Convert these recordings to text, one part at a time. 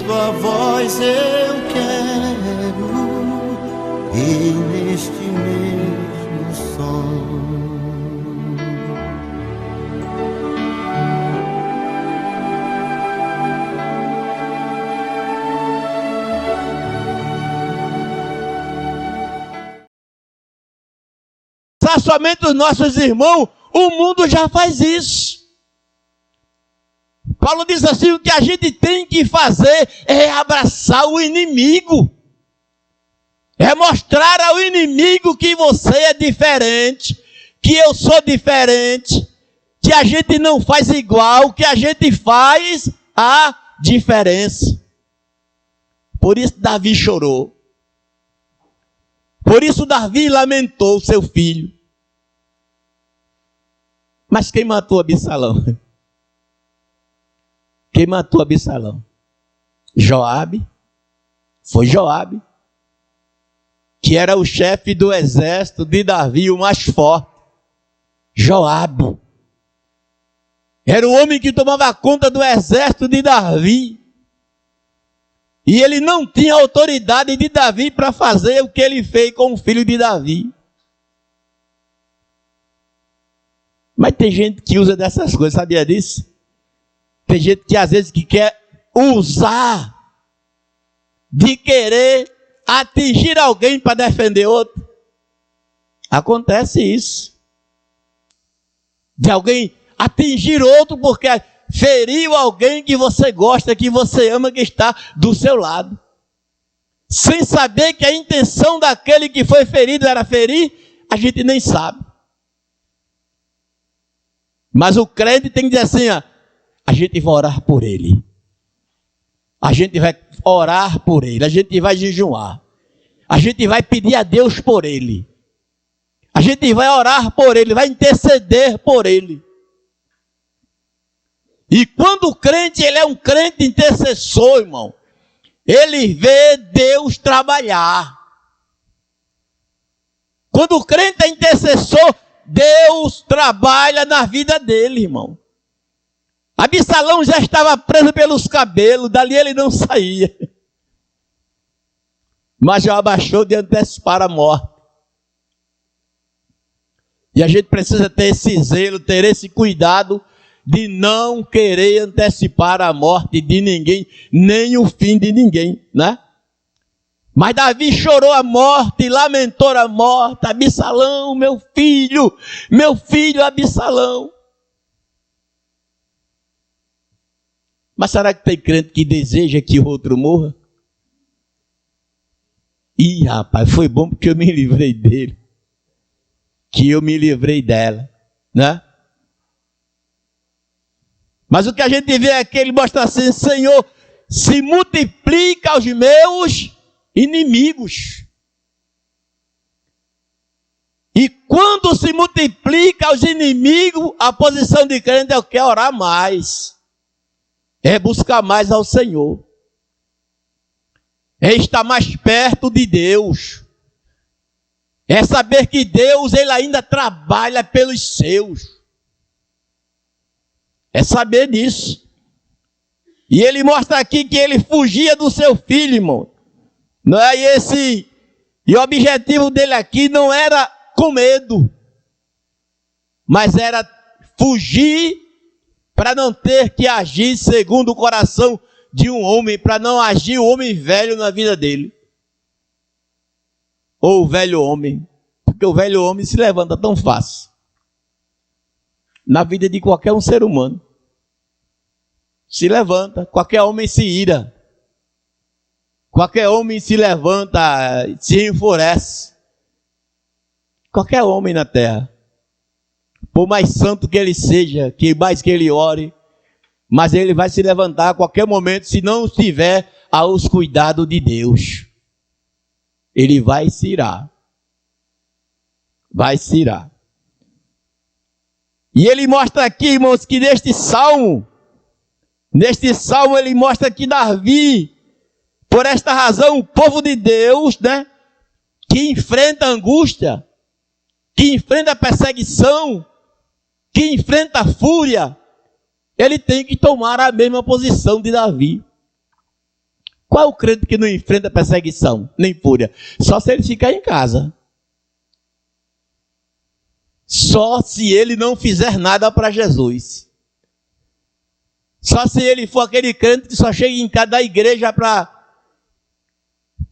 tua voz eu quero, e neste mesmo som. Somente os nossos irmãos, o mundo já faz isso. Paulo diz assim: o que a gente tem que fazer é abraçar o inimigo, é mostrar ao inimigo que você é diferente, que eu sou diferente, que a gente não faz igual, que a gente faz a diferença. Por isso Davi chorou, por isso Davi lamentou seu filho. Mas quem matou Absalão? Quem matou Absalão? Joabe. Foi Joabe, que era o chefe do exército de Davi, o mais forte. Joabe era o homem que tomava conta do exército de Davi. E ele não tinha autoridade de Davi para fazer o que ele fez com o filho de Davi. Mas tem gente que usa dessas coisas, sabia disso? Tem gente que às vezes que quer usar de querer atingir alguém para defender outro. Acontece isso. De alguém atingir outro porque feriu alguém que você gosta, que você ama, que está do seu lado. Sem saber que a intenção daquele que foi ferido era ferir, a gente nem sabe. Mas o crente tem que dizer assim, ó, a gente vai orar por ele. A gente vai orar por ele. A gente vai jejuar. A gente vai pedir a Deus por ele. A gente vai orar por ele, vai interceder por ele. E quando o crente, ele é um crente intercessor, irmão, ele vê Deus trabalhar. Quando o crente é intercessor, Deus trabalha na vida dele, irmão. Absalão já estava preso pelos cabelos, dali ele não saía. Mas já abaixou de antecipar a morte. E a gente precisa ter esse zelo, ter esse cuidado de não querer antecipar a morte de ninguém, nem o fim de ninguém, né? Mas Davi chorou a morte, lamentou a morte. Absalão, meu filho Absalão. Mas será que tem crente que deseja que o outro morra? Ih, rapaz, foi bom porque eu me livrei dele. Que eu me livrei dela, né? Mas o que a gente vê é que ele mostra assim: Senhor, se multiplica aos meus inimigos. E quando se multiplica aos inimigos, a posição de crente é o que? É orar mais. É buscar mais ao Senhor. É estar mais perto de Deus. É saber que Deus, ele ainda trabalha pelos seus. É saber disso. E ele mostra aqui que ele fugia do seu filho, irmão. Não é esse? E o objetivo dele aqui não era com medo, mas era fugir para não ter que agir segundo o coração de um homem, para não agir o homem velho na vida dele. Ou o velho homem, porque o velho homem se levanta tão fácil na vida de qualquer um ser humano. Se levanta, qualquer homem se ira, qualquer homem se levanta, se enfurece. Qualquer homem na terra, por mais santo que ele seja, que mais que ele ore, mas ele vai se levantar a qualquer momento, se não estiver aos cuidados de Deus. Ele vai se irar. Vai se irar. E ele mostra aqui, irmãos, que neste salmo ele mostra que Davi, por esta razão, o povo de Deus, né, que enfrenta a angústia, que enfrenta a perseguição, que enfrenta a fúria, ele tem que tomar a mesma posição de Davi. Qual é o crente que não enfrenta perseguição, nem fúria? Só se ele ficar em casa. Só se ele não fizer nada para Jesus. Só se ele for aquele crente que só chega em casa da igreja para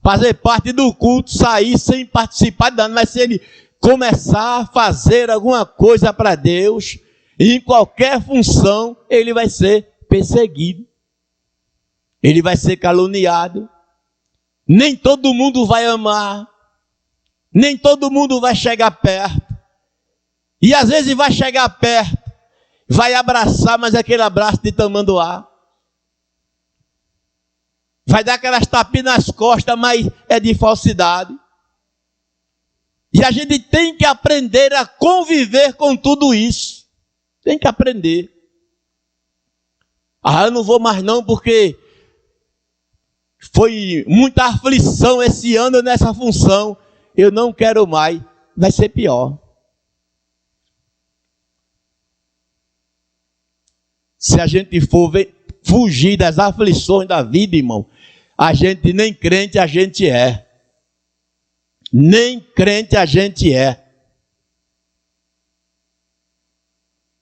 fazer parte do culto, sair sem participar de nada. Mas se ele começar a fazer alguma coisa para Deus, em qualquer função, ele vai ser perseguido. Ele vai ser caluniado. Nem todo mundo vai amar. Nem todo mundo vai chegar perto. E às vezes vai chegar perto, vai abraçar, mas é aquele abraço de tamanduá. Vai dar aquelas tapinhas nas costas, mas é de falsidade. E a gente tem que aprender a conviver com tudo isso. Tem que aprender. Eu não vou mais não, porque foi muita aflição esse ano nessa função. Eu não quero mais. Vai ser pior. Se a gente for fugir das aflições da vida, irmão, a gente nem crente a gente é. Nem crente a gente é.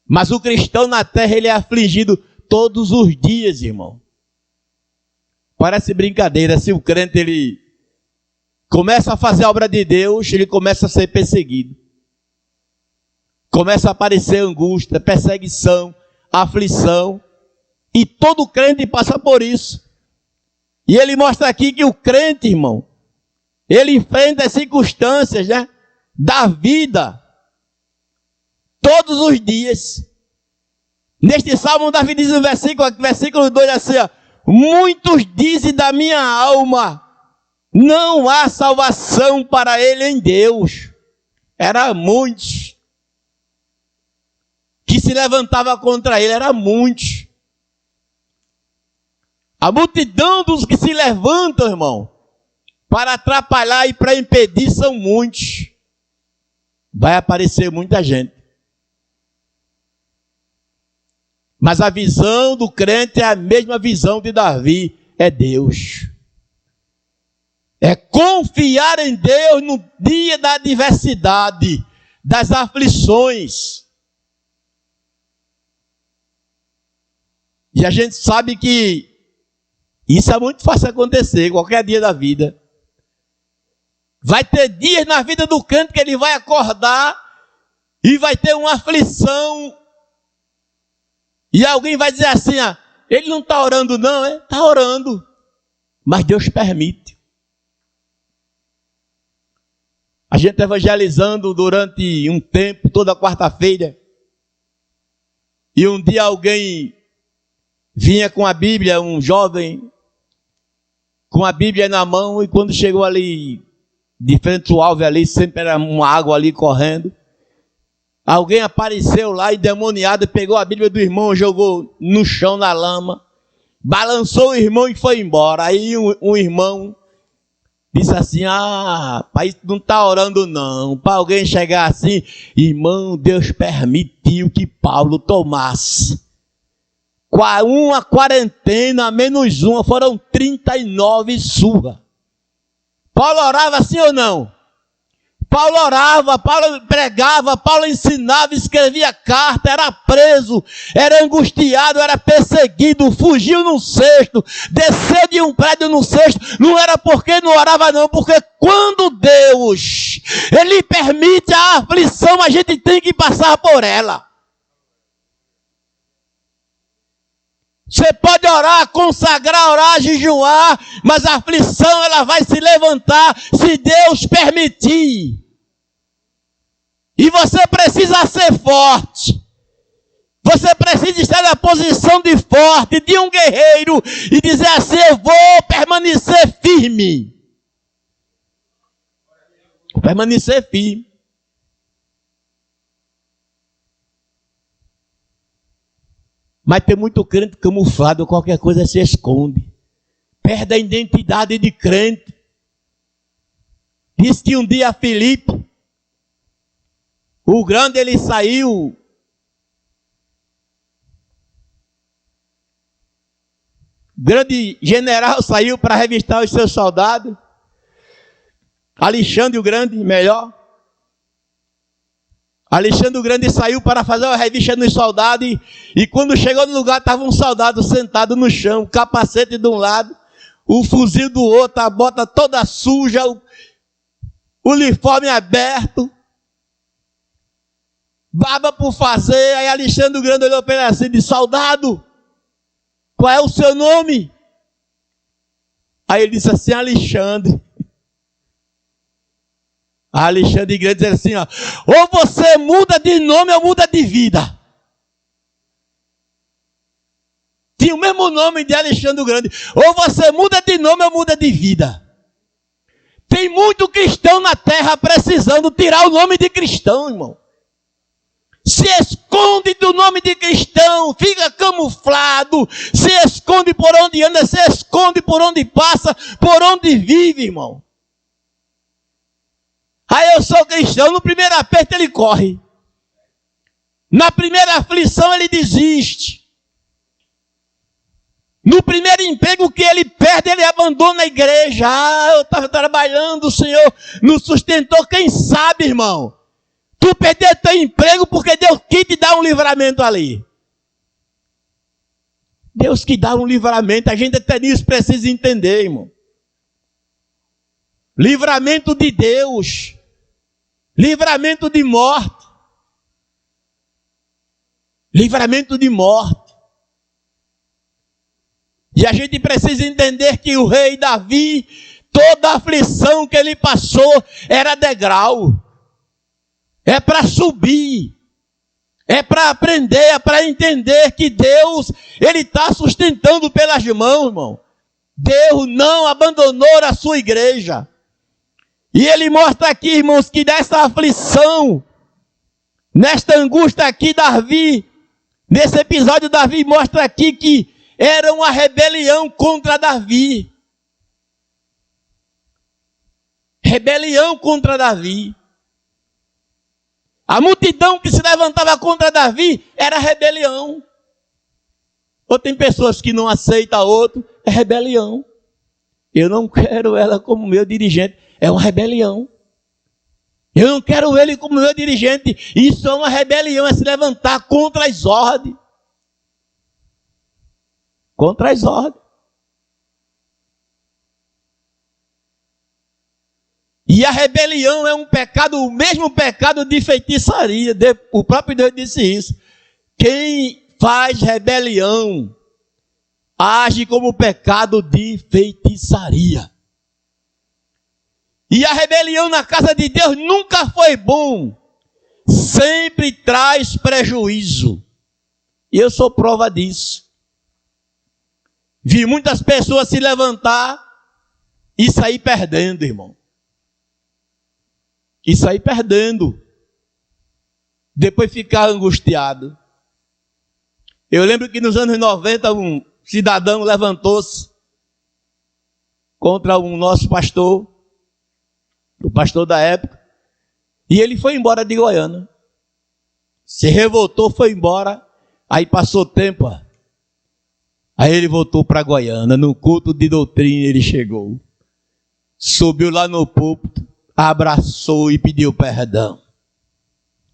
Mas o cristão na terra, ele é afligido todos os dias, irmão. Parece brincadeira, se o crente ele começa a fazer a obra de Deus, ele começa a ser perseguido. Começa a aparecer angústia, perseguição, aflição. E todo crente passa por isso. E ele mostra aqui que o crente, irmão, ele enfrenta as circunstâncias, né, da vida todos os dias. Neste Salmo, Davi diz no versículo 2 assim, ó, muitos dizem da minha alma, não há salvação para ele em Deus. Era muitos que se levantavam contra ele, era muitos. A multidão dos que se levantam, irmão, para atrapalhar e para impedir são muitos. Vai aparecer muita gente. Mas a visão do crente é a mesma visão de Davi, é Deus. É confiar em Deus no dia da adversidade, das aflições. E a gente sabe que isso é muito fácil acontecer, qualquer dia da vida. Vai ter dias na vida do crente que ele vai acordar e vai ter uma aflição. E alguém vai dizer assim, ele não está orando não, está orando. Mas Deus permite. A gente evangelizando durante um tempo, toda quarta-feira. E um dia alguém vinha com a Bíblia, um jovem, com a Bíblia na mão, e quando chegou ali, de frente ao alvo ali, sempre era uma água ali correndo. Alguém apareceu lá, endemoniado, pegou a Bíblia do irmão, jogou no chão, na lama, balançou o irmão e foi embora. Aí um irmão disse assim, pai, não está orando não. Para alguém chegar assim, irmão, Deus permitiu que Paulo tomasse uma quarentena, menos uma, foram 39 surras. Paulo orava assim ou não? Paulo orava, Paulo pregava, Paulo ensinava, escrevia carta, era preso, era angustiado, era perseguido, fugiu num cesto, desceu de um prédio num cesto. Não era porque não orava não, porque quando Deus, Ele permite a aflição, a gente tem que passar por ela. Você pode orar, consagrar, orar, jejuar, mas a aflição ela vai se levantar se Deus permitir. E você precisa ser forte. Você precisa estar na posição de forte, de um guerreiro, e dizer assim, eu vou permanecer firme. Vou permanecer firme. Mas tem muito crente camuflado, qualquer coisa se esconde. Perde a identidade de crente. Diz que um dia Filipe, o grande, ele saiu grande general saiu para revistar os seus soldados. Alexandre o Grande, melhor. Alexandre o Grande saiu para fazer uma revista nos soldados e quando chegou no lugar estava um soldado sentado no chão, o capacete de um lado, o fuzil do outro, a bota toda suja, o uniforme aberto, barba por fazer. Aí Alexandre o Grande olhou para ele assim e disse: soldado, qual é o seu nome? Aí ele disse assim: Alexandre. A Alexandre Grande diz assim, ó: ou você muda de nome ou muda de vida. Tinha o mesmo nome de Alexandre Grande. Ou você muda de nome ou muda de vida. Tem muito cristão na terra precisando tirar o nome de cristão, irmão. Se esconde do nome de cristão, fica camuflado, se esconde por onde anda, se esconde por onde passa, por onde vive, irmão. Aí eu sou cristão, no primeiro aperto ele corre. Na primeira aflição ele desiste. No primeiro emprego que ele perde, ele abandona a igreja. Ah, eu estava trabalhando, o Senhor nos sustentou. Quem sabe, irmão? Tu perdeu teu emprego porque Deus quis te dar um livramento ali. Deus que dá um livramento, a gente até nisso precisa entender, irmão. Livramento de Deus. Livramento de morte. Livramento de morte. E a gente precisa entender que o rei Davi, toda a aflição que ele passou era degrau. É para subir. É para aprender, é para entender que Deus, Ele está sustentando pelas mãos, irmão. Deus não abandonou a sua igreja. E Ele mostra aqui, irmãos, que nessa aflição, nesta angústia aqui, Davi, nesse episódio, Davi mostra aqui que era uma rebelião contra Davi. Rebelião contra Davi. A multidão que se levantava contra Davi era rebelião. Ou tem pessoas que não aceitam outro, é rebelião. Eu não quero ela como meu dirigente, é uma rebelião. Eu não quero ele como meu dirigente, isso é uma rebelião, é se levantar contra as ordens. Contra as ordens. E a rebelião é um pecado, o mesmo pecado de feitiçaria. O próprio Deus disse isso. Quem faz rebelião age como pecado de feitiçaria. E a rebelião na casa de Deus nunca foi bom. Sempre traz prejuízo. E eu sou prova disso. Vi muitas pessoas se levantar e sair perdendo, irmão. E sair perdendo. Depois ficar angustiado. Eu lembro que nos anos 90 um cidadão levantou-se contra um nosso pastor, o pastor da época, e ele foi embora de Goiânia. Se revoltou, foi embora, aí passou tempo, aí ele voltou para Goiânia, no culto de doutrina ele chegou, subiu lá no púlpito, abraçou e pediu perdão,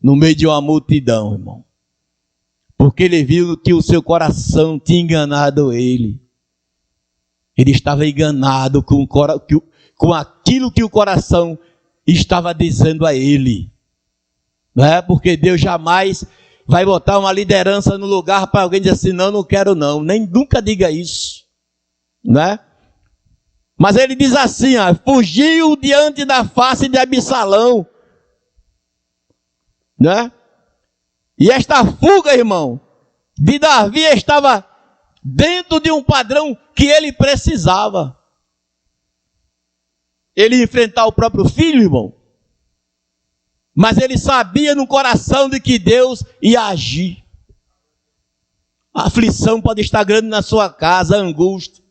no meio de uma multidão, irmão, porque ele viu que o seu coração tinha enganado ele. Ele estava enganado com aquilo que o coração estava dizendo a ele. Não é? Porque Deus jamais vai botar uma liderança no lugar para alguém dizer assim, não, não quero não. Nem nunca diga isso. Não é? Mas ele diz assim, ó, fugiu diante da face de Absalão. Não é? E esta fuga, irmão, de Davi estava dentro de um padrão que ele precisava. Ele enfrentar o próprio filho, irmão. Mas ele sabia no coração de que Deus ia agir. A aflição pode estar grande na sua casa, a angústia.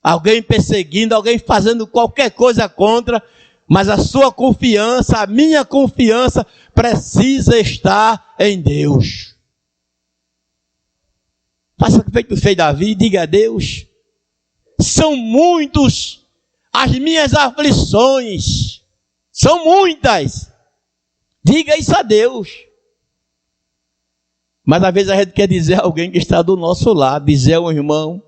Alguém perseguindo, alguém fazendo qualquer coisa contra, mas a sua confiança, a minha confiança, precisa estar em Deus. Faça o feito fez Davi, diga a Deus: são muitos as minhas aflições, são muitas. Diga isso a Deus. Mas às vezes a gente quer dizer a alguém que está do nosso lado, dizer a um irmão,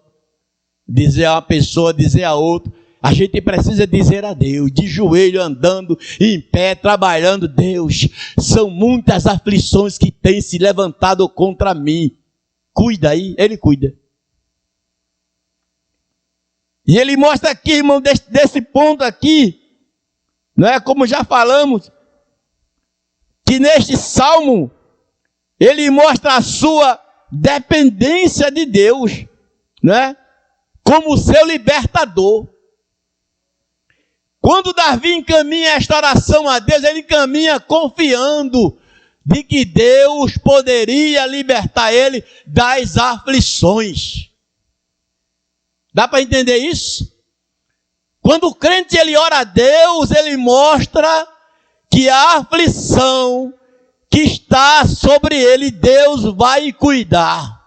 dizer a uma pessoa, dizer a outro. A gente precisa dizer a Deus, de joelho, andando, em pé, trabalhando. Deus, são muitas aflições que têm se levantado contra mim. Cuida aí, Ele cuida. E Ele mostra aqui, irmão, desse ponto aqui, não é como já falamos, que neste salmo, Ele mostra a sua dependência de Deus, né? Como seu libertador. Quando Davi encaminha esta oração a Deus, ele encaminha confiando de que Deus poderia libertar ele das aflições. Dá para entender isso? Quando o crente ele ora a Deus, ele mostra que a aflição que está sobre ele, Deus vai cuidar.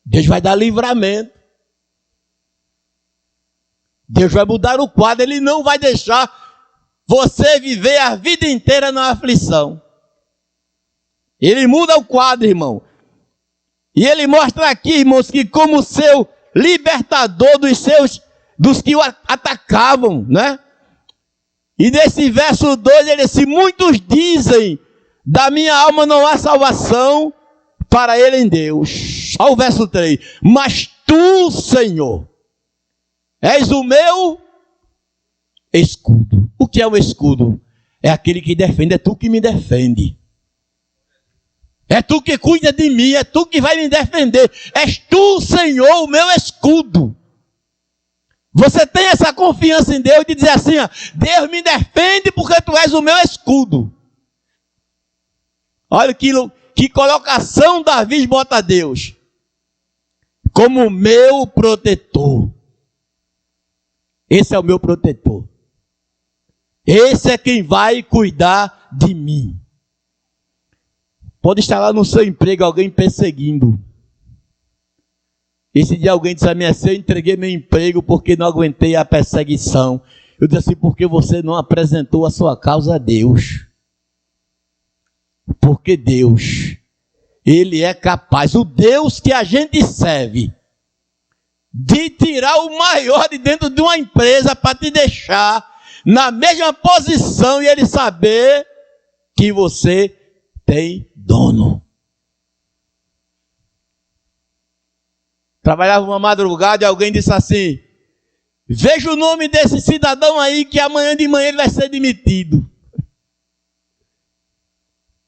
Deus vai dar livramento. Deus vai mudar o quadro. Ele não vai deixar você viver a vida inteira na aflição. Ele muda o quadro, irmão. E ele mostra aqui, irmãos, que como seu libertador dos que o atacavam, né? E nesse verso 2, ele disse: muitos dizem, da minha alma não há salvação para ele em Deus. Olha o verso 3. Mas tu, Senhor, és o meu escudo. O que é o escudo? É aquele que defende, é tu que me defende. É tu que cuida de mim, é tu que vai me defender. És tu, Senhor, o meu escudo. Você tem essa confiança em Deus de dizer assim, ó, Deus me defende porque tu és o meu escudo. Olha que colocação Davi bota a Deus. Como meu protetor. Esse é o meu protetor. Esse é quem vai cuidar de mim. Pode estar lá no seu emprego alguém perseguindo. Esse dia alguém disse a mim assim: eu entreguei meu emprego porque não aguentei a perseguição. Eu disse assim: porque você não apresentou a sua causa a Deus. Porque Deus, Ele é capaz, o Deus que a gente serve, de tirar o maior de dentro de uma empresa para te deixar na mesma posição e Ele saber que você tem dono. Trabalhava uma madrugada e alguém disse assim: veja o nome desse cidadão aí que amanhã de manhã ele vai ser demitido.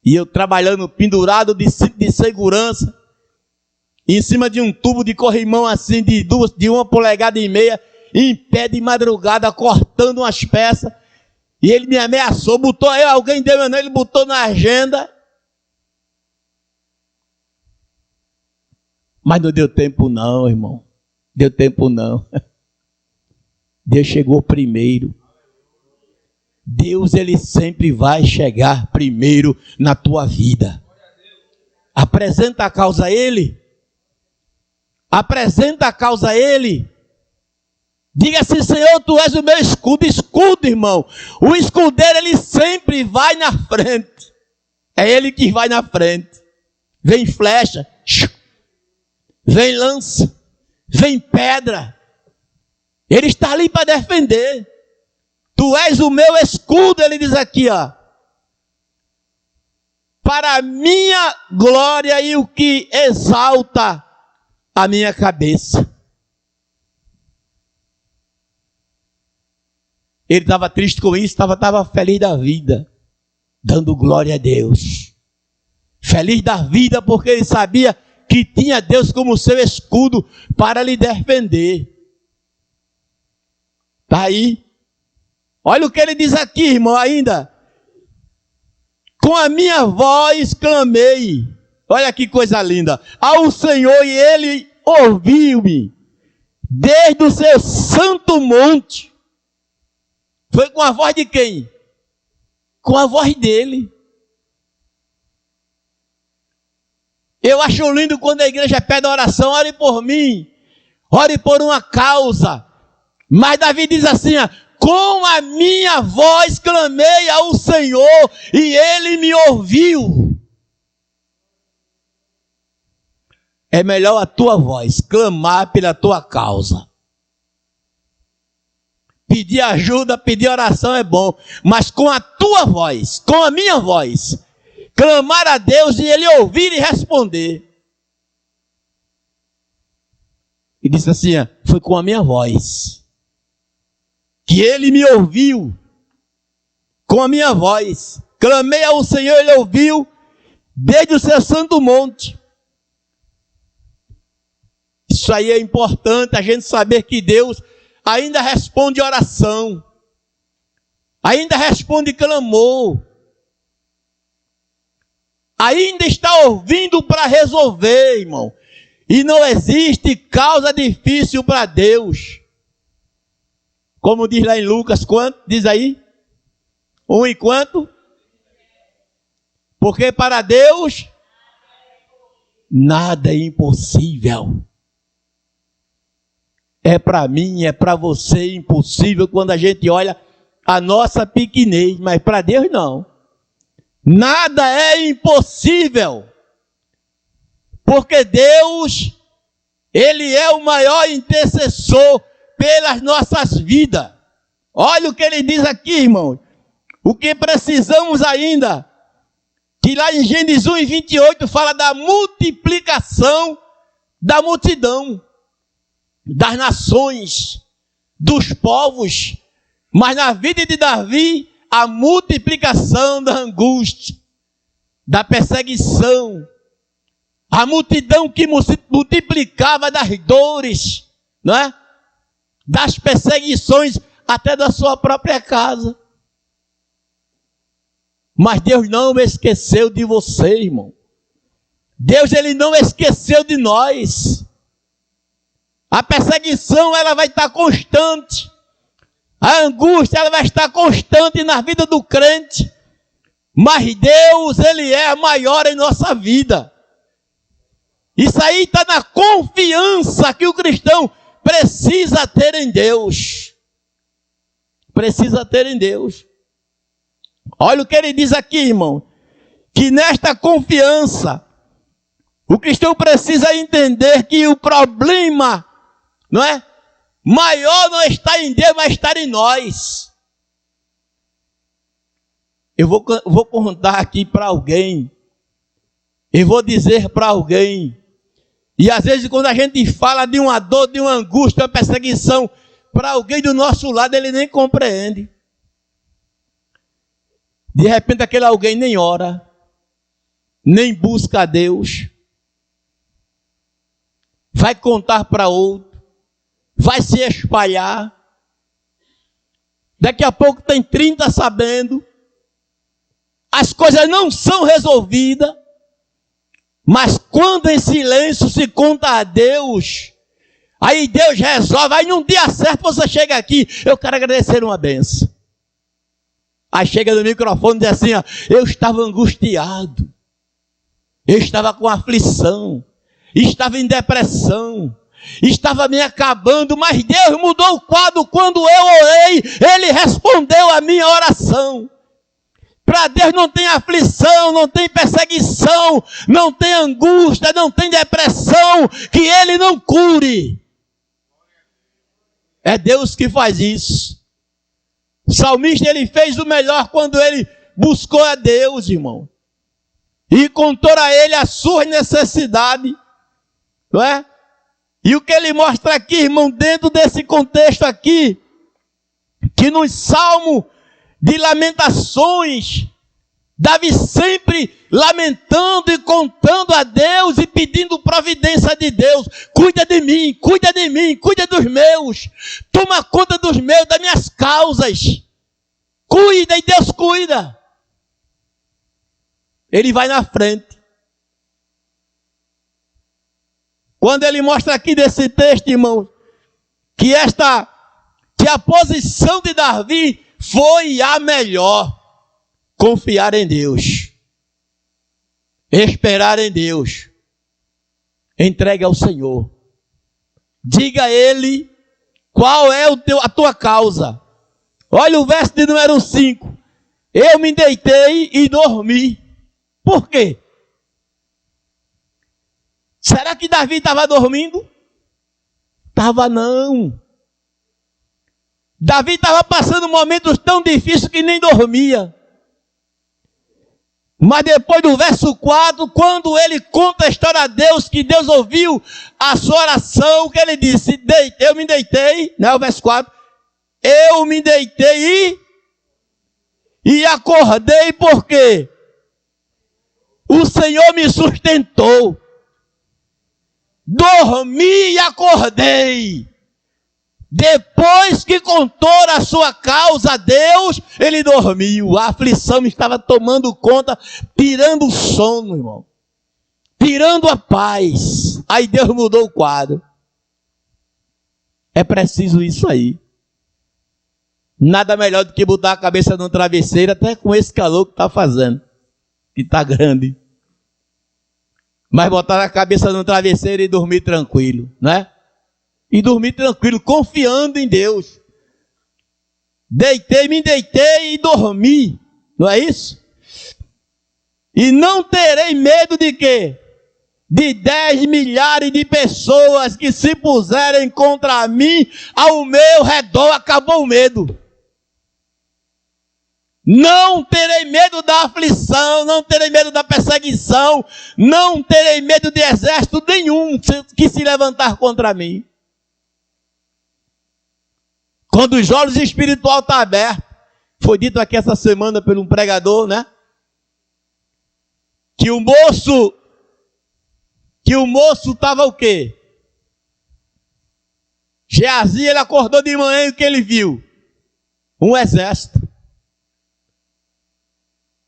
E eu trabalhando pendurado de cinto de segurança, em cima de um tubo de corrimão assim de 1,5 polegadas, em pé de madrugada, cortando umas peças. E ele me ameaçou, alguém deu meu nome, ele botou na agenda. Mas não deu tempo não, irmão. Deu tempo não. Deus chegou primeiro. Deus, Ele sempre vai chegar primeiro na tua vida. Apresenta a causa a Ele. Apresenta a causa a Ele. Diga assim: Senhor, Tu és o meu escudo. Escudo, irmão. O escudeiro, ele sempre vai na frente. É Ele que vai na frente. Vem flecha. Vem lança, vem pedra. Ele está ali para defender. Tu és o meu escudo, ele diz aqui, ó. Para a minha glória e o que exalta a minha cabeça. Ele estava triste com isso, estava feliz da vida, dando glória a Deus. Feliz da vida porque ele sabia que tinha Deus como seu escudo para lhe defender. Está aí. Olha o que ele diz aqui, irmão, ainda. Com a minha voz clamei. Olha que coisa linda. Ao Senhor, e Ele ouviu-me. Desde o seu santo monte. Foi com a voz de quem? Com a voz dele. Eu acho lindo quando a igreja pede oração, ore por mim, ore por uma causa. Mas Davi diz assim, ó, com a minha voz clamei ao Senhor e Ele me ouviu. É melhor a tua voz clamar pela tua causa. Pedir ajuda, pedir oração é bom, mas com a tua voz, com a minha voz, clamar a Deus e Ele ouvir e responder. E disse assim, foi com a minha voz que Ele me ouviu, com a minha voz. Clamei ao Senhor, Ele ouviu, desde o seu santo monte. Isso aí é importante, a gente saber que Deus ainda responde oração, ainda responde clamor, ainda está ouvindo para resolver, irmão. E não existe causa difícil para Deus. Como diz lá em Lucas, quanto? Diz aí. 1 e quanto? Porque para Deus nada é impossível. É para mim, é para você impossível quando a gente olha a nossa pequenez, mas para Deus não. Nada é impossível. Porque Deus, Ele é o maior intercessor pelas nossas vidas. Olha o que Ele diz aqui, irmão. O que precisamos ainda, que lá em Gênesis 1 e 28 fala da multiplicação da multidão, das nações, dos povos, mas na vida de Davi, a multiplicação da angústia, da perseguição, a multidão que multiplicava das dores, não é? Das perseguições até da sua própria casa. Mas Deus não esqueceu de você, irmão. Deus, Ele não esqueceu de nós. A perseguição, ela vai estar constante. A angústia, ela vai estar constante na vida do crente. Mas Deus, Ele é maior em nossa vida. Isso aí está na confiança que o cristão precisa ter em Deus. Precisa ter em Deus. Olha o que ele diz aqui, irmão. Que nesta confiança, o cristão precisa entender que o problema, não é? Maior não está em Deus, mas está em nós. Eu vou contar aqui para alguém. Eu vou dizer para alguém. E às vezes quando a gente fala de uma dor, de uma angústia, uma perseguição, para alguém do nosso lado, ele nem compreende. De repente aquele alguém nem ora, nem busca a Deus. Vai contar para outro, vai se espalhar. Daqui a pouco tem 30 sabendo. As coisas não são resolvidas. Mas quando em silêncio se conta a Deus, aí Deus resolve. Aí num dia certo você chega aqui, eu quero agradecer uma benção. Aí chega no microfone e diz assim, ó, eu estava angustiado, eu estava com aflição, estava em depressão, estava me acabando, mas Deus mudou o quadro quando eu orei, Ele respondeu a minha oração. Para Deus não tem aflição, não tem perseguição, não tem angústia, não tem depressão, que Ele não cure. É Deus que faz isso. O salmista, ele fez o melhor quando ele buscou a Deus, irmão. E contou a Ele as suas necessidades, não é? E o que ele mostra aqui, irmão, dentro desse contexto aqui, que no Salmo de Lamentações, Davi sempre lamentando e contando a Deus e pedindo providência de Deus. Cuida de mim, cuida de mim, cuida dos meus. Toma conta dos meus, das minhas causas. Cuida e Deus cuida. Ele vai na frente. Quando ele mostra aqui desse texto, irmão, que a posição de Davi foi a melhor. Confiar em Deus. Esperar em Deus. Entregue ao Senhor. Diga a Ele qual é a tua causa. Olha o verso de número 5. Eu me deitei e dormi. Por quê? Será que Davi estava dormindo? Estava não. Davi estava passando momentos tão difíceis que nem dormia. Mas depois do verso 4, quando ele conta a história a Deus, que Deus ouviu a sua oração, que ele disse, eu me deitei, né, o verso 4, eu me deitei e acordei porque o Senhor me sustentou. Dormi e acordei. Depois que contou a sua causa a Deus, ele dormiu. A aflição estava tomando conta, tirando o sono, irmão. Tirando a paz. Aí Deus mudou o quadro. É preciso isso aí. Nada melhor do que botar a cabeça no travesseiro, até com esse calor que está fazendo. Que está grande. Mas botar a cabeça no travesseiro e dormir tranquilo, né? E dormir tranquilo, confiando em Deus. Me deitei e dormi. Não é isso? E não terei medo de quê? De 10 milhares de pessoas que se puserem contra mim ao meu redor. Acabou o medo. Não terei medo da aflição, não terei medo da perseguição, não terei medo de exército nenhum que se levantar contra mim. Quando os olhos espirituais estão abertos, foi dito aqui essa semana por um pregador, né? Que o moço estava o quê? Geazi, ele acordou de manhã e o que ele viu? Um exército.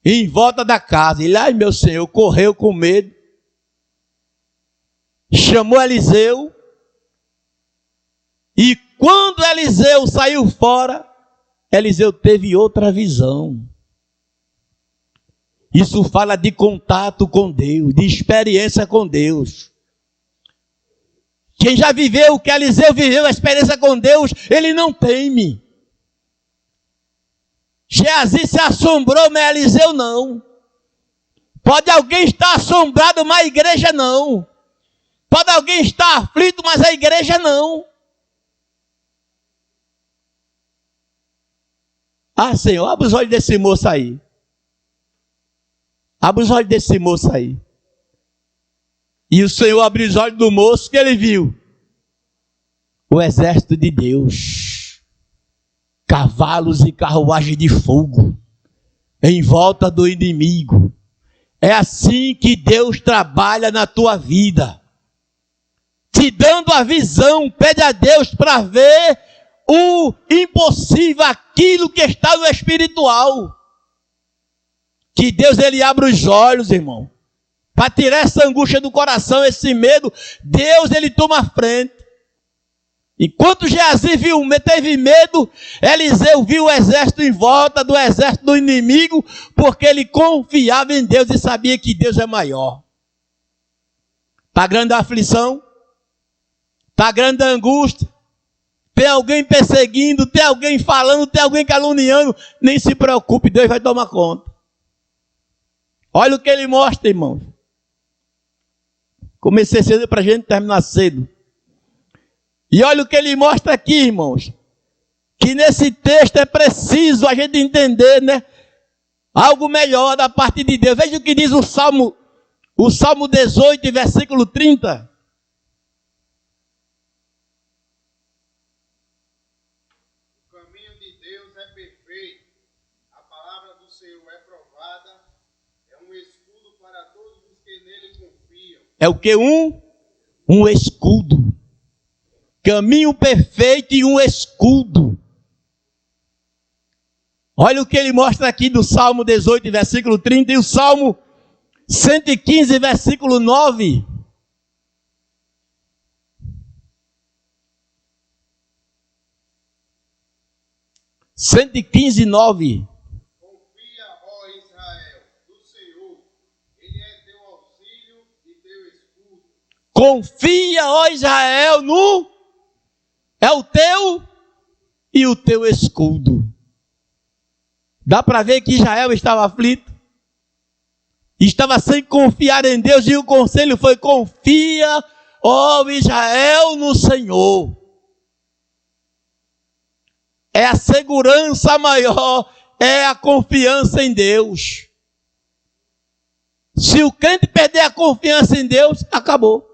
Em volta da casa. Ele, ai meu Senhor, correu com medo. Chamou Eliseu. E quando Eliseu saiu fora, Eliseu teve outra visão. Isso fala de contato com Deus, de experiência com Deus. Quem já viveu o que Eliseu viveu, a experiência com Deus, ele não teme. Geazi se assombrou, mas Eliseu não. Pode alguém estar assombrado, mas a igreja não. Pode alguém estar aflito, mas a igreja não. Ah, Senhor, abre os olhos desse moço aí. Abre os olhos desse moço aí. E o Senhor abriu os olhos do moço, que ele viu? O exército de Deus. Cavalos e carruagem de fogo. Em volta do inimigo. É assim que Deus trabalha na tua vida. Te dando a visão, pede a Deus para ver o impossível, aquilo que está no espiritual. Que Deus, ele abre os olhos, irmão. Para tirar essa angústia do coração, esse medo, Deus, ele toma a frente. Enquanto Geazi teve medo, Eliseu viu o exército em volta do exército do inimigo, porque ele confiava em Deus e sabia que Deus é maior. Está grande a aflição? Está grande a angústia? Tem alguém perseguindo, tem alguém falando, tem alguém caluniando? Nem se preocupe, Deus vai tomar conta. Olha o que ele mostra, irmão. Comecei cedo para a gente terminar cedo. E olha o que ele mostra aqui, irmãos. Que nesse texto é preciso a gente entender, né? Algo melhor da parte de Deus. Veja o que diz o Salmo 18, versículo 30. O caminho de Deus é perfeito. A palavra do Senhor é provada. É um escudo para todos os que nele confiam. É o que? Um escudo. Caminho perfeito e um escudo. Olha o que ele mostra aqui do Salmo 18, versículo 30 e o Salmo 115, versículo 9. Confia, ó Israel, do Senhor. Ele é teu auxílio e teu escudo. Confia, ó Israel, é o teu e o teu escudo. Dá para ver que Israel estava aflito. Estava sem confiar em Deus, e o conselho foi: confia, ó Israel, no Senhor. É a segurança maior, é a confiança em Deus. Se o crente perder a confiança em Deus, acabou.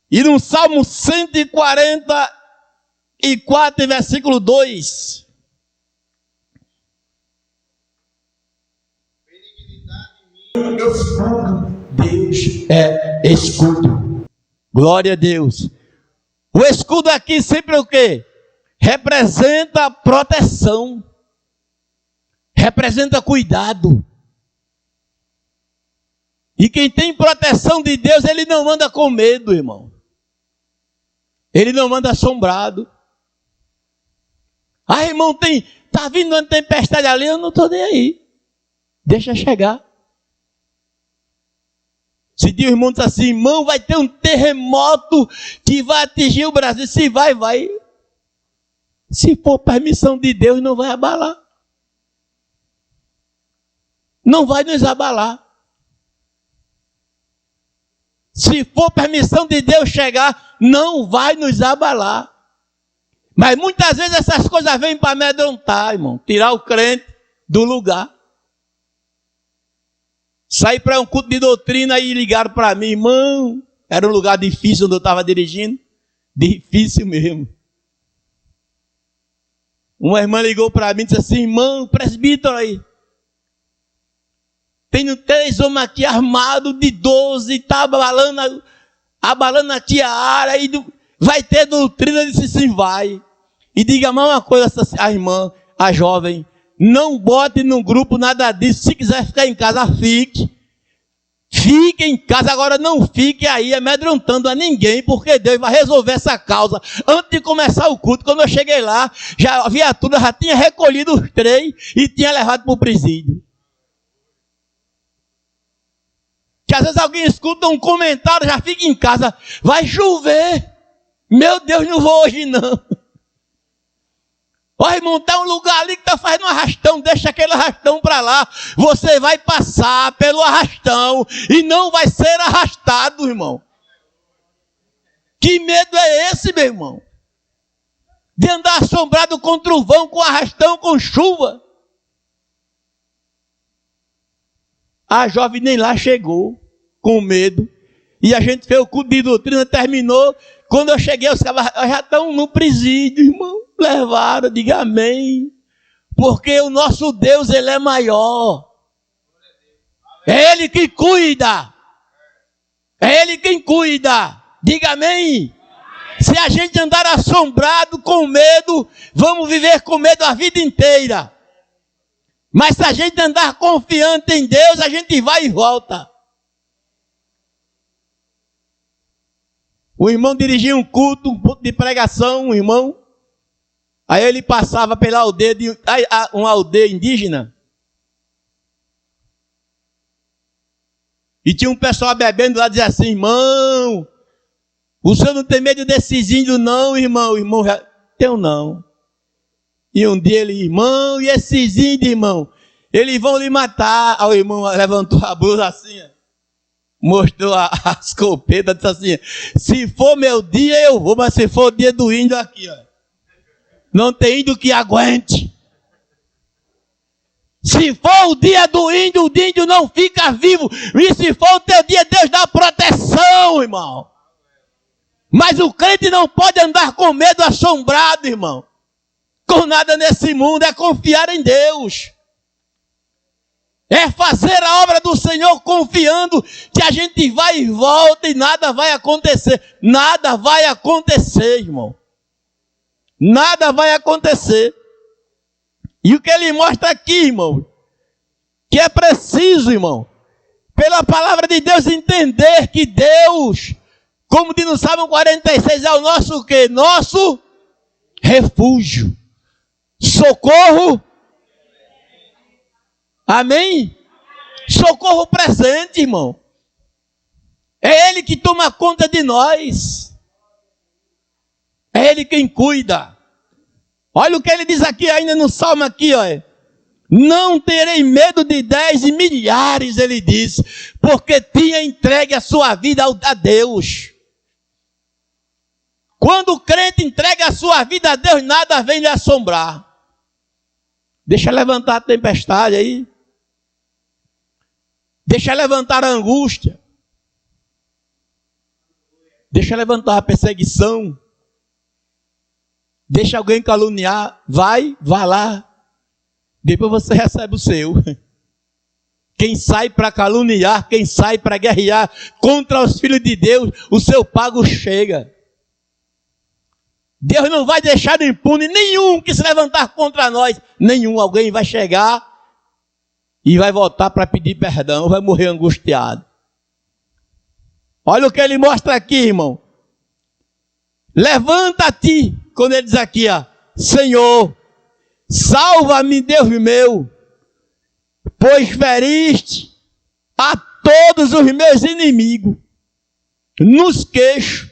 E no Salmo 144, versículo 2. Deus é escudo. Glória a Deus. O escudo aqui sempre é o quê? Representa proteção. Representa cuidado. E quem tem proteção de Deus, ele não anda com medo, irmão. Ele não anda assombrado. Ah, irmão, tá vindo uma tempestade ali, eu não estou nem aí. Deixa chegar. Se Deus, irmão, diz assim: irmão, vai ter um terremoto que vai atingir o Brasil. Se vai. Se for permissão de Deus, não vai abalar. Não vai nos abalar. Se for permissão de Deus chegar, não vai nos abalar. Mas muitas vezes essas coisas vêm para amedrontar, irmão. Tirar o crente do lugar. Saí para um culto de doutrina e ligaram para mim: irmão, era um lugar difícil onde eu estava dirigindo. Difícil mesmo. Uma irmã ligou para mim e disse assim: irmão, presbítero aí. Tenho 3 homens aqui armados de 12, está abalando aqui a área, e vai ter doutrina. Eu disse: sim, vai. E diga mais uma coisa, a irmã, a jovem: não bote num grupo nada disso. Se quiser ficar em casa, fique. Fique em casa. Agora não fique aí amedrontando a ninguém, porque Deus vai resolver essa causa. Antes de começar o culto, quando eu cheguei lá, a viatura já tinha recolhido os 3 e tinha levado para o presídio. Que às vezes alguém escuta um comentário, já fica em casa: vai chover. Meu Deus, não vou hoje não. Ó, irmão, tem um lugar ali que está fazendo um arrastão, deixa aquele arrastão para lá. Você vai passar pelo arrastão e não vai ser arrastado, irmão. Que medo é esse, meu irmão? De andar assombrado com trovão, com arrastão, com chuva. A jovem nem lá chegou, com medo. E a gente fez o culto de doutrina, terminou. Quando eu cheguei, os caras já estão no presídio, irmão. Levaram, diga amém. Porque o nosso Deus, Ele é maior. É Ele que cuida. É Ele quem cuida. Diga amém. Se a gente andar assombrado, com medo, vamos viver com medo a vida inteira. Mas se a gente andar confiante em Deus, a gente vai e volta. O irmão dirigia um culto de pregação, um irmão. Aí ele passava pela aldeia, uma aldeia indígena. E tinha um pessoal bebendo lá, dizia assim: irmão, o senhor não tem medo desses índios não, irmão? O irmão já, eu não. E um dia ele: irmão, e esses índios, irmão? Eles vão lhe matar. Aí o irmão levantou a blusa assim, mostrou a escopeta, disse assim: se for meu dia eu vou, mas se for o dia do índio aqui, ó, não tem índio que aguente. Se for o dia do índio, o índio não fica vivo. E se for o teu dia, Deus dá proteção, irmão. Mas o crente não pode andar com medo, assombrado, irmão. Com nada nesse mundo, é confiar em Deus. É fazer a obra do Senhor confiando que a gente vai e volta e nada vai acontecer. Nada vai acontecer, irmão. Nada vai acontecer. E o que ele mostra aqui, irmão, que é preciso, irmão, pela palavra de Deus, entender que Deus, como diz no Salmo 46, é o nosso o quê? Nosso refúgio. Socorro. Amém? Socorro presente, irmão. É Ele que toma conta de nós. É Ele quem cuida. Olha o que ele diz aqui ainda no Salmo aqui, ó. Não terei medo de 10 e milhares, ele diz, porque tinha entregue a sua vida a Deus. Quando o crente entrega a sua vida a Deus, nada vem lhe assombrar. Deixa levantar a tempestade aí. Deixa levantar a angústia. Deixa levantar a perseguição. Deixa alguém caluniar. Vai lá. Depois você recebe o seu. Quem sai para caluniar, quem sai para guerrear contra os filhos de Deus, o seu pago chega. Deus não vai deixar impune nenhum que se levantar contra nós. Nenhum. Alguém vai chegar e vai voltar para pedir perdão, vai morrer angustiado. Olha o que ele mostra aqui, irmão. Levanta-te, quando ele diz aqui, ó, Senhor, salva-me, Deus meu, pois feriste a todos os meus inimigos, nos queixos,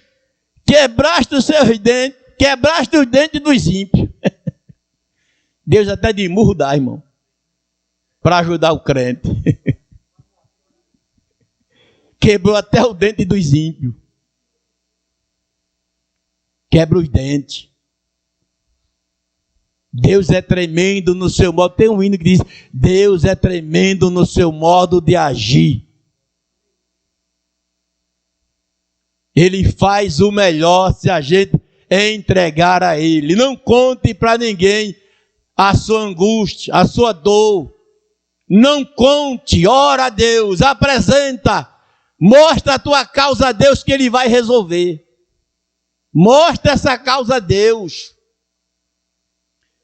quebraste os seus dentes, quebraste os dentes dos ímpios. Deus até de murro dá, irmão, para ajudar o crente. Quebrou até o dente dos ímpios. Quebra os dentes. Deus é tremendo no seu modo. Tem um hino que diz: Deus é tremendo no seu modo de agir. Ele faz o melhor se a gente entregar a Ele. Não conte para ninguém a sua angústia, a sua dor. Não conte, ora a Deus, apresenta, mostra a tua causa a Deus que Ele vai resolver. Mostra essa causa a Deus.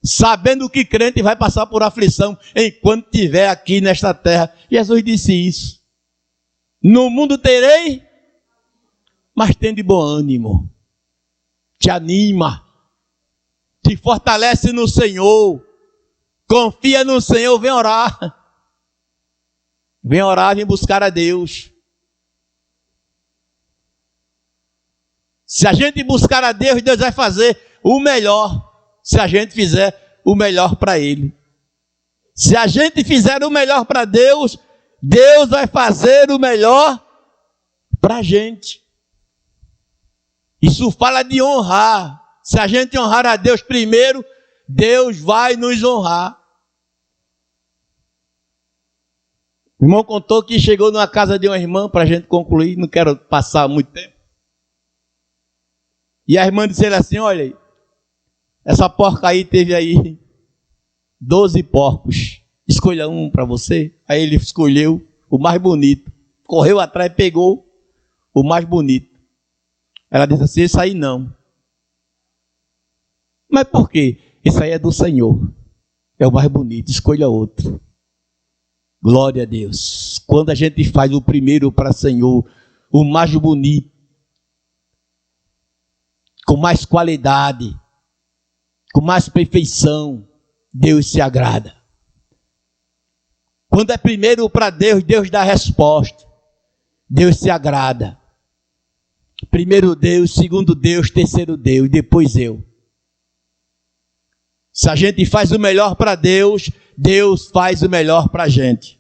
Sabendo que crente vai passar por aflição enquanto estiver aqui nesta terra. Jesus disse isso. No mundo terei, mas tem de bom ânimo. Te anima. Te fortalece no Senhor. Confia no Senhor, vem orar. Vem orar, vem buscar a Deus. Se a gente buscar a Deus, Deus vai fazer o melhor. Se a gente fizer o melhor para Ele. Se a gente fizer o melhor para Deus, Deus vai fazer o melhor para a gente. Isso fala de honrar. Se a gente honrar a Deus primeiro, Deus vai nos honrar. O irmão contou que chegou numa casa de uma irmã, para a gente concluir, não quero passar muito tempo. E a irmã disse assim: olha, essa porca aí teve aí 12 porcos. Escolha um para você. Aí ele escolheu o mais bonito. Correu atrás e pegou o mais bonito. Ela disse assim: esse aí não. Mas por quê? Esse aí é do Senhor. É o mais bonito. Escolha outro. Glória a Deus. Quando a gente faz o primeiro para o Senhor, o mais bonito, com mais qualidade, com mais perfeição, Deus se agrada. Quando é primeiro para Deus, Deus dá a resposta. Deus se agrada. Primeiro Deus, segundo Deus, terceiro Deus, depois eu. Se a gente faz o melhor para Deus, Deus faz o melhor para a gente.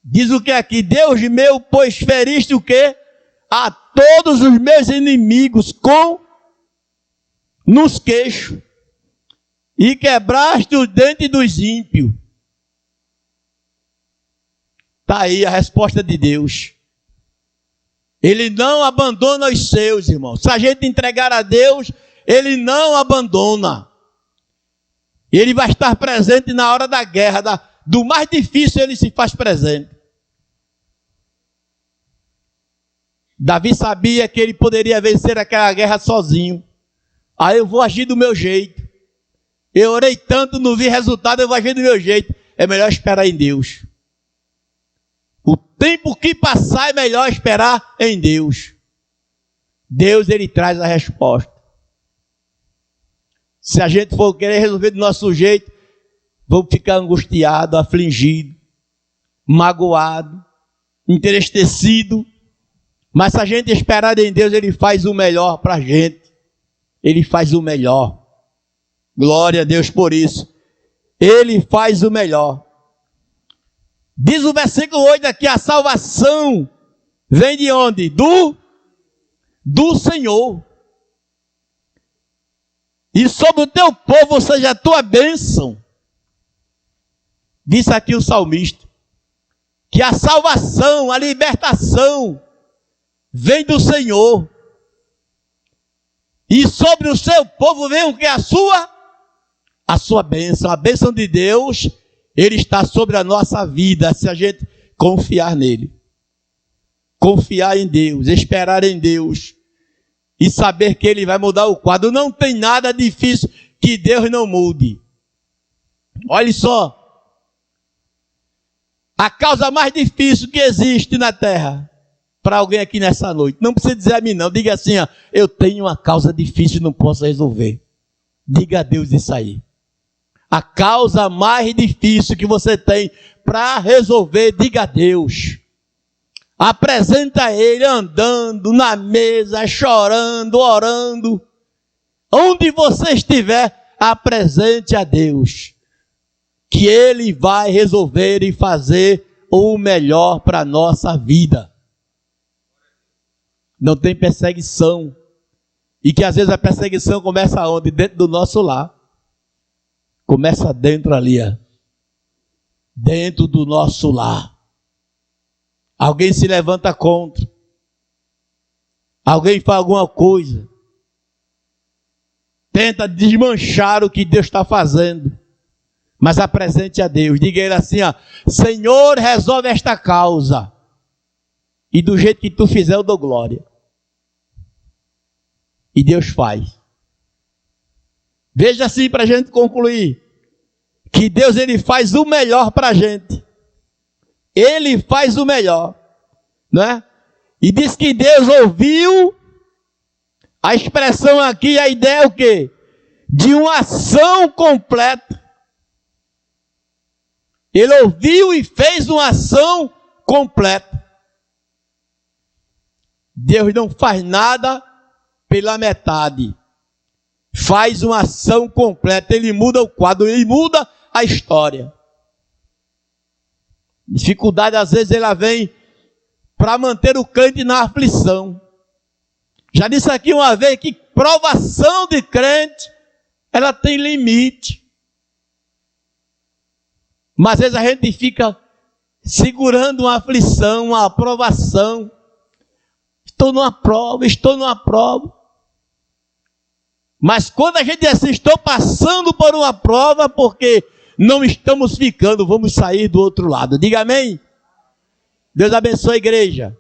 Diz o que aqui? Deus meu, pois feriste o quê? A todos os meus inimigos nos queixos, e quebraste os dentes dos ímpios. Está aí a resposta de Deus. Ele não abandona os seus, irmãos. Se a gente entregar a Deus, Ele não abandona. Ele vai estar presente na hora da guerra, do mais difícil Ele se faz presente. Davi sabia que ele poderia vencer aquela guerra sozinho. Aí eu vou agir do meu jeito. Eu orei tanto, não vi resultado, eu vou agir do meu jeito. É melhor esperar em Deus. O tempo que passar é melhor esperar em Deus. Deus, Ele traz a resposta. Se a gente for querer resolver do nosso jeito, vamos ficar angustiado, afligido. magoado, entristecido. Mas se a gente esperar em Deus, Ele faz o melhor para a gente. Ele faz o melhor. Glória a Deus por isso. Ele faz o melhor. Diz o versículo 8 aqui, a salvação vem de onde? Do Senhor. E sobre o teu povo seja a tua bênção. Disse aqui o salmista, que a salvação, a libertação, vem do Senhor. E sobre o seu povo vem o que? A sua bênção. A bênção de Deus, Ele está sobre a nossa vida, se a gente confiar nele. Confiar em Deus, esperar em Deus. E saber que Ele vai mudar o quadro. Não tem nada difícil que Deus não mude. Olha só. A causa mais difícil que existe na terra, para alguém aqui nessa noite, não precisa dizer a mim não, diga assim, ó, eu tenho uma causa difícil e não posso resolver. Diga a Deus isso aí. A causa mais difícil que você tem para resolver, diga a Deus. Apresenta a Ele andando na mesa, chorando, orando. Onde você estiver, apresente a Deus. Que Ele vai resolver e fazer o melhor para a nossa vida. Não tem perseguição. E que às vezes a perseguição começa onde? Dentro do nosso lar. Começa dentro ali, ó. Dentro do nosso lar. Alguém se levanta contra. Alguém faz alguma coisa. Tenta desmanchar o que Deus está fazendo. Mas apresente a Deus. Diga a Ele assim, ó, Senhor, resolve esta causa. E do jeito que tu fizer, eu dou glória. E Deus faz. Veja assim para a gente concluir. Que Deus, Ele faz o melhor para a gente. Ele faz o melhor, né? E diz que Deus ouviu, a expressão aqui, a ideia é o quê? De uma ação completa. Ele ouviu e fez uma ação completa. Deus não faz nada pela metade. Faz uma ação completa. Ele muda o quadro, Ele muda a história. Dificuldade, às vezes, ela vem para manter o crente na aflição. Já disse aqui uma vez que provação de crente, ela tem limite. Mas às vezes a gente fica segurando uma aflição, uma aprovação. Estou numa prova. Mas quando a gente diz assim, estou passando por uma prova, porque não estamos ficando, vamos sair do outro lado. Diga amém. Deus abençoe a igreja.